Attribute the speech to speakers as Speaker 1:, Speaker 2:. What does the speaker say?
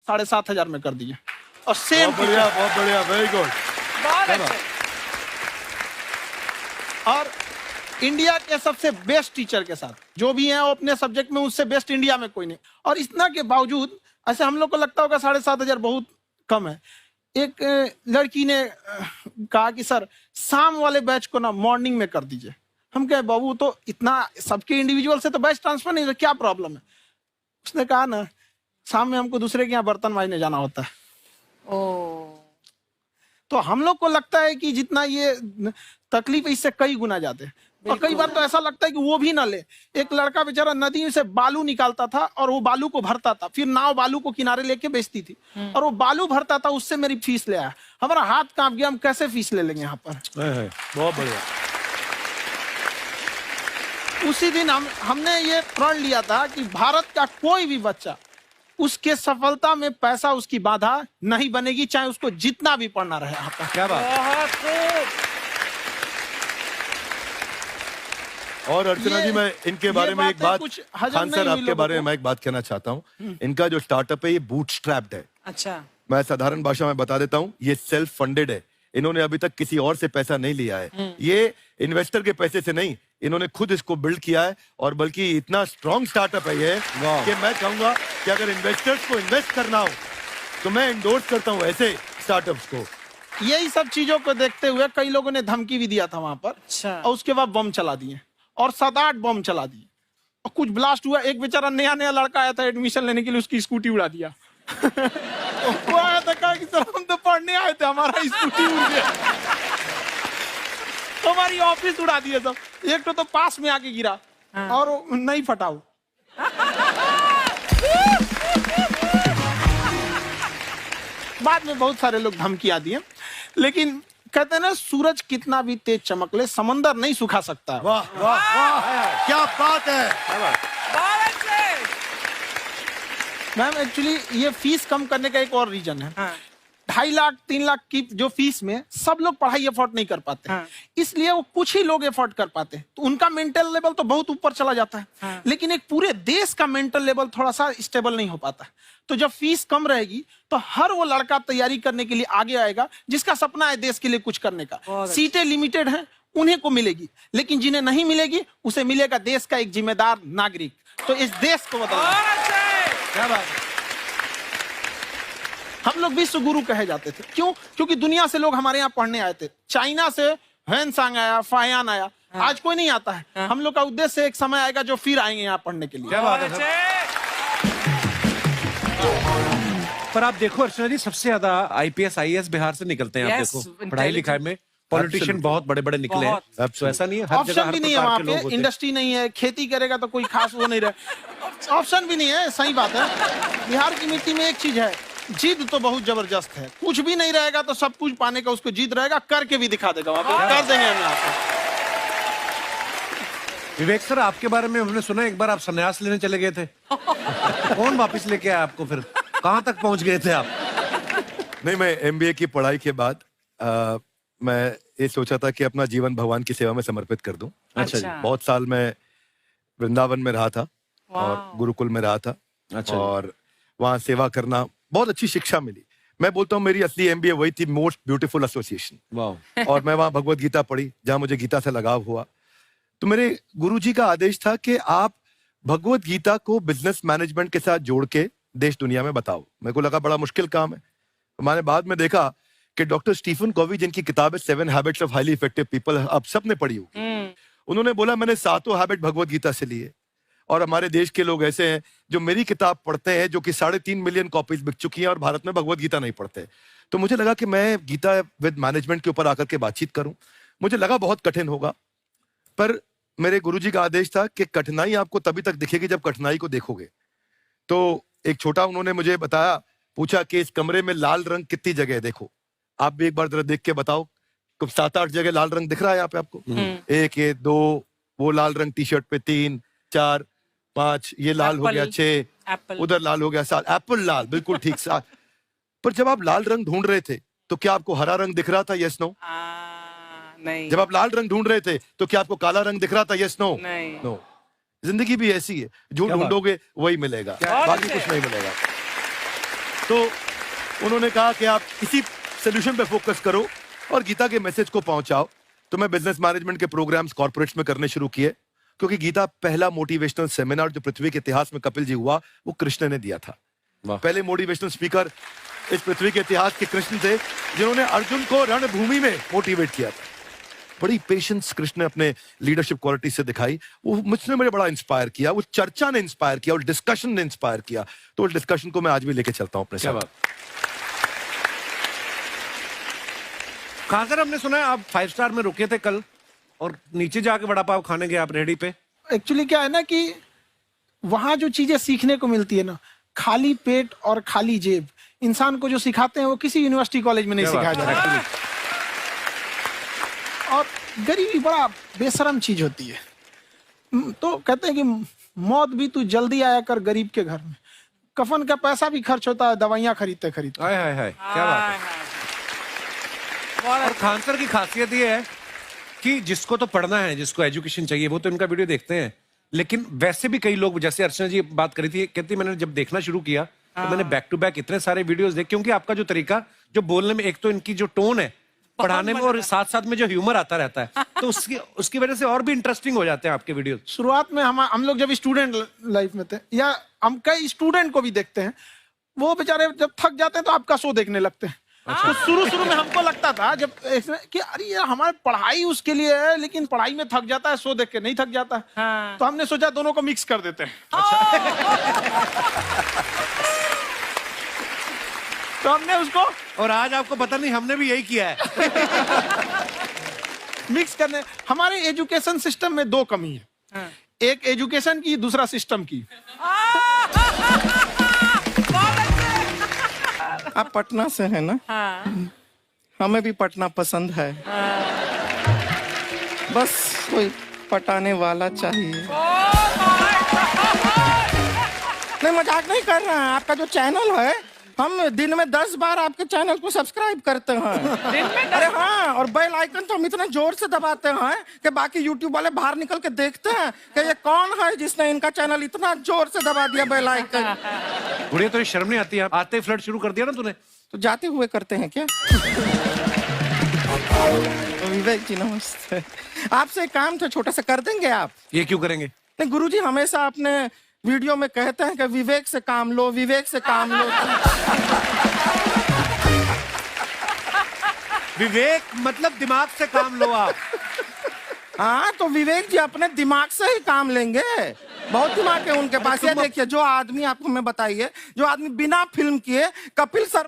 Speaker 1: 7,500 में कर दिए। और सेम
Speaker 2: बहुत बढ़िया, वेरी गुड।
Speaker 1: और इंडिया के सबसे बेस्ट टीचर के साथ जो भी हैं वो अपने सब्जेक्ट में उससे बेस्ट इंडिया में कोई नहीं। और इतना के बावजूद ऐसे हम लोग को लगता होगा 7,500 बहुत कम है। एक लड़की ने कहा कि सर शाम वाले बैच को ना मॉर्निंग में कर दीजिए। हम कहे बाबू तो इतना सबके इंडिविजुअल से तो बैच ट्रांसफर नहीं, क्या प्रॉब्लम है? उसने कहा ना शाम में हमको दूसरे के यहाँ बर्तन मांजने जाना होता है। तो हम लोग को लगता है कि जितना ये तकलीफ इससे कई गुना ज्यादा है। और कई बार तो ऐसा लगता है कि वो भी ना ले। एक लड़का बेचारा नदी से बालू निकालता था और वो बालू को भरता था, फिर नाव बालू को किनारे लेके बेचती थी और वो बालू भरता था, उससे मेरी फीस ले आया। हमारा हाथ कांप गया, हम कैसे फीस ले लेंगे यहाँ पर।
Speaker 2: बहुत बढ़िया।
Speaker 1: उसी दिन हमने ये प्रण लिया था कि भारत का कोई भी बच्चा उसके सफलता में पैसा उसकी बाधा नहीं बनेगी, चाहे उसको जितना भी पढ़ना रहे यहाँ पर।
Speaker 2: क्या बात। और अर्चना जी, मैं इनके बारे में एक बात, खान सर आपके बारे में मैं एक बात कहना चाहता हूँ। इनका जो स्टार्टअप है ये बूटस्ट्रैप्ड है।
Speaker 3: अच्छा।
Speaker 2: मैं साधारण भाषा में बता देता हूँ, ये सेल्फ फंडेड है। इन्होंने अभी तक किसी और से पैसा नहीं लिया है। ये इन्वेस्टर के पैसे से नहीं, इन्होंने खुद इसको बिल्ड किया है। और बल्कि इतना स्ट्रॉन्ग स्टार्टअप है ये कि मैं कहूंगा कि अगर इन्वेस्टर्स को इन्वेस्ट करना हो तो मैं इंडोर्स करता हूँ ऐसे स्टार्टअप्स को।
Speaker 1: यही सब चीजों को देखते हुए कई लोगों ने धमकी भी दिया था वहां पर।
Speaker 3: अच्छा।
Speaker 1: और उसके बाद बम चला दिए और 7-8 बम चला दिए और कुछ ब्लास्ट हुआ। एक बेचारा नया लड़का आया था एडमिशन लेने के लिए, उसकी स्कूटी उड़ा दिया। वो आया था, कहा कि सर हम तो पढ़ने आए थे, हमारा स्कूटी उड़ गया। हमारी ऑफिस उड़ा दिए सब। एक तो पास में आके गिरा और नहीं फटा वो। बाद में बहुत सारे लोग धमकियां दिए, लेकिन कहते हैं ना सूरज कितना भी तेज चमक ले समंदर नहीं सुखा सकता।
Speaker 2: वाह वाह वाह, क्या बात है।
Speaker 1: मैम एक्चुअली ये फीस कम करने का एक और रीजन है। 2.5 लाख 3 लाख की जो फीस में सब लोग पढ़ाई अफोर्ड नहीं कर पाते। इसलिए वो कुछ ही लोग अफोर्ड कर पाते हैं, तो उनका मेंटल लेवल तो बहुत ऊपर चला जाता है। लेकिन एक पूरे देश का मेंटल लेवल थोड़ा सा स्टेबल नहीं हो पाता। तो जब फीस कम रहेगी तो हर वो लड़का तैयारी करने के लिए आगे आएगा जिसका सपना है देश के लिए कुछ करने का। सीटें लिमिटेड हैं, उन्हें को मिलेगी, लेकिन जिन्हें नहीं मिलेगी उसे मिलेगा देश का एक जिम्मेदार नागरिक। तो इस देश को बताना क्या बात है। हम लोग विश्व गुरु कहे जाते थे, क्यों? क्योंकि दुनिया से लोग हमारे यहाँ पढ़ने आए थे। चाइना से ह्वेनसांग आया, फायान आया, आज कोई नहीं आता है। हम लोग का उद्देश्य एक समय आएगा जो फिर आएंगे यहाँ पढ़ने के लिए।
Speaker 2: क्या बात है।
Speaker 4: पर आप देखो अर्चना जी, सबसे ज्यादा IPS IAS बिहार से निकलते हैं। आप देखो पढ़ाई लिखाई में पॉलिटिशियन बहुत बड़े बड़े निकले हैं। तो ऐसा नहीं है, हर जगह
Speaker 1: ऑप्शन भी नहीं है वहाँ पे, इंडस्ट्री नहीं है, खेती करेगा तो कोई खास वो नहीं रहे। ऑप्शन भी नहीं है, सही बात है। बिहार की मिट्टी में एक चीज है, जिद तो बहुत जबरदस्त है। कुछ भी नहीं रहेगा तो सब कुछ पाने का उसको जिद रहेगा, करके भी दिखा देगा। वहाँ पे कर देंगे हम आपको।
Speaker 4: विवेक सर, आपके बारे में हमने सुना एक बार आप संन्यास लेने चले गए थे। कौन वापस लेके आया आपको? फिर कहाँ तक पहुंच गए थे आप?
Speaker 2: नहीं, मैं MBA की पढ़ाई के बाद मैं ये सोचा था कि अपना जीवन भगवान की सेवा में समर्पित कर दूं।
Speaker 4: अच्छा जी।
Speaker 2: बहुत साल मैं वृंदावन में रहा था और गुरुकुल में रहा था।
Speaker 4: अच्छा।
Speaker 2: और वहाँ सेवा करना, बहुत अच्छी शिक्षा मिली। मैं बोलता हूँ मेरी असली MBA वही थी, मोस्ट ब्यूटीफुल एसोसिएशन।
Speaker 4: वाह।
Speaker 2: और मैं वहाँ भगवत गीता पढ़ी, जहाँ मुझे गीता से लगाव हुआ। तो मेरे गुरुजी का आदेश था कि आप भगवत गीता को बिजनेस मैनेजमेंट के साथ जोड़ के देश दुनिया में बताओ। मेरे को लगा बड़ा मुश्किल काम है। मैंने बाद में देखा कि डॉक्टर स्टीफन कॉवी, जिनकी किताब है 7 habits of highly effective people, आप सबने पढ़ी होगी। उन्होंने बोला मैंने 7 हैबिट भगवत गीता से लिए। और हमारे देश के लोग ऐसे हैं जो मेरी किताब पढ़ते हैं, जो कि 3.5 मिलियन कॉपीज बिक चुकी हैं, और भारत में भगवत गीता नहीं पढ़ते। तो मुझे लगा कि मैं गीता विद मैनेजमेंट के ऊपर आकर के बातचीत करूं। मुझे लगा बहुत कठिन होगा, पर मेरे गुरुजी का आदेश था कि कठिनाई आपको तभी तक दिखेगी जब कठिनाई को देखोगे। तो एक छोटा उन्होंने मुझे बताया, पूछा कि इस कमरे में लाल रंग कितनी जगह है, देखो आप भी एक बार जरा देख के बताओ। तो 7-8 जगह लाल रंग दिख रहा है यहाँ पे आपको। 1 ये 2 वो लाल रंग टी शर्ट पे, 3 4 5 ये लाल हो गया, 6 उधर लाल हो गया, 7 एप्पल लाल, बिल्कुल ठीक 7। पर जब आप लाल रंग ढूंढ रहे थे तो क्या आपको हरा रंग दिख रहा था? Yes no?
Speaker 3: नहीं।
Speaker 2: जब आप लाल रंग ढूंढ रहे थे तो क्या आपको काला रंग दिख रहा था? Yes no?
Speaker 3: नहीं।
Speaker 2: नो। जिंदगी भी ऐसी है, जो ढूंढोगे वही मिलेगा, बाकी कुछ नहीं मिलेगा। तो उन्होंने कहा कि आप इसी सोल्यूशन पे फोकस करो और गीता के मैसेज को पहुंचाओ। तो मैं बिजनेस मैनेजमेंट के प्रोग्राम्स कॉर्पोरेट्स में करने शुरू किए, क्योंकि गीता पहला मोटिवेशनल सेमिनार जो पृथ्वी के इतिहास में कपिल जी हुआ वो कृष्ण ने दिया था। पहले मोटिवेशनल स्पीकर इस पृथ्वी के इतिहास के कृष्ण थे, जिन्होंने अर्जुन को रणभूमि में मोटिवेट किया था। बड़ी पेशेंस कृष्ण ने अपने लीडरशिप क्वालिटी से दिखाई। वो मुझसे मुझे बड़ा इंस्पायर किया, वो चर्चा ने इंस्पायर किया और डिस्कशन ने इंस्पायर किया। तो उस डिस्कशन को मैं आज भी लेके चलता हूं अपने साथ।
Speaker 4: कहां सर, हमने सुना है आप 5 स्टार में रुके थे कल और नीचे जाके वड़ा पाव खाने गए आप रेहड़ी पे।
Speaker 1: एक्चुअली क्या है ना कि वहां जो चीजें सीखने को मिलती है ना, खाली पेट और खाली जेब इंसान को जो सिखाते हैं वो किसी यूनिवर्सिटी कॉलेज में नहीं सिखाया जा रहा। और गरीबी बड़ा बेशरम चीज होती है। तो कहते हैं कि मौत भी तू जल्दी आया कर गरीब के घर में। कफन का पैसा भी खर्च होता है दवाइयां खरीदते खरीदते।
Speaker 4: हाय हाय हाय, क्या बात है। और खान सर की खासियत ये है कि जिसको तो पढ़ना है, जिसको एजुकेशन चाहिए, वो तो इनका वीडियो देखते हैं। लेकिन वैसे भी कई लोग, जैसे अर्चना जी बात करी थी, कहती मैंने जब देखना शुरू किया तो मैंने बैक टू बैक इतने सारे वीडियोस देखे, क्योंकि आपका जो तरीका जो बोलने में, एक तो इनकी जो टोन है पढ़ाने में, और साथ साथ में जो ह्यूमर आता रहता है, तो उसकी वजह से और भी इंटरेस्टिंग हो जाते हैं आपके वीडियो।
Speaker 1: शुरुआत में हम लोग जब स्टूडेंट लाइफ में थे, या हम कई स्टूडेंट को भी देखते हैं, वो बेचारे जब थक जाते हैं तो आपका शो देखने लगते हैं। तो शुरू में हमको लगता था जब कि अरे यार हमारी पढ़ाई उसके लिए है, लेकिन पढ़ाई में थक जाता है, शो देख के नहीं थक जाता है। हाँ। तो हमने सोचा दोनों को मिक्स कर देते हैं। तो हमने उसको,
Speaker 4: और आज आपको पता नहीं हमने भी यही किया है।
Speaker 1: मिक्स करने। हमारे एजुकेशन सिस्टम में 2 कमी है। हाँ। एक एजुकेशन की, दूसरा सिस्टम की।
Speaker 5: आप पटना से हैं ना? हाँ। हमें भी पटना पसंद है। हाँ। बस कोई पटाने वाला चाहिए। नहीं, मजाक नहीं कर रहे हैं। आपका जो चैनल है, हम दिन में 10 बार आपके चैनल को सब्सक्राइब करते हैं। दिन में? अरे हाँ, और बेल आइकन तो हम इतना जोर से दबाते हैं कि बाकी यूट्यूब वाले बाहर निकल के देखते हैं कि ये कौन है जिसने इनका चैनल इतना जोर से दबा दिया बेल आइकन।
Speaker 4: बुढ़िया, तो शर्म नहीं आती? आते ही फ्लर्ट शुरू कर दिया ना तूने।
Speaker 5: तो जाते हुए करते हैं क्या? विवेक जी नमस्ते। आपसे एक काम था छोटा सा, कर देंगे आप?
Speaker 4: ये क्यों करेंगे?
Speaker 5: नहीं, गुरुजी हमेशा अपने वीडियो में कहते हैं कि विवेक से काम लो, विवेक से काम लो।
Speaker 4: विवेक मतलब दिमाग से काम लो आप।
Speaker 5: हाँ, तो विवेक जी अपने दिमाग से ही काम लेंगे। बहुत दिमाग है उनके पास। ये देखिए, जो आदमी, आपको मैं बताइए, जो आदमी बिना फिल्म किए कपिल सर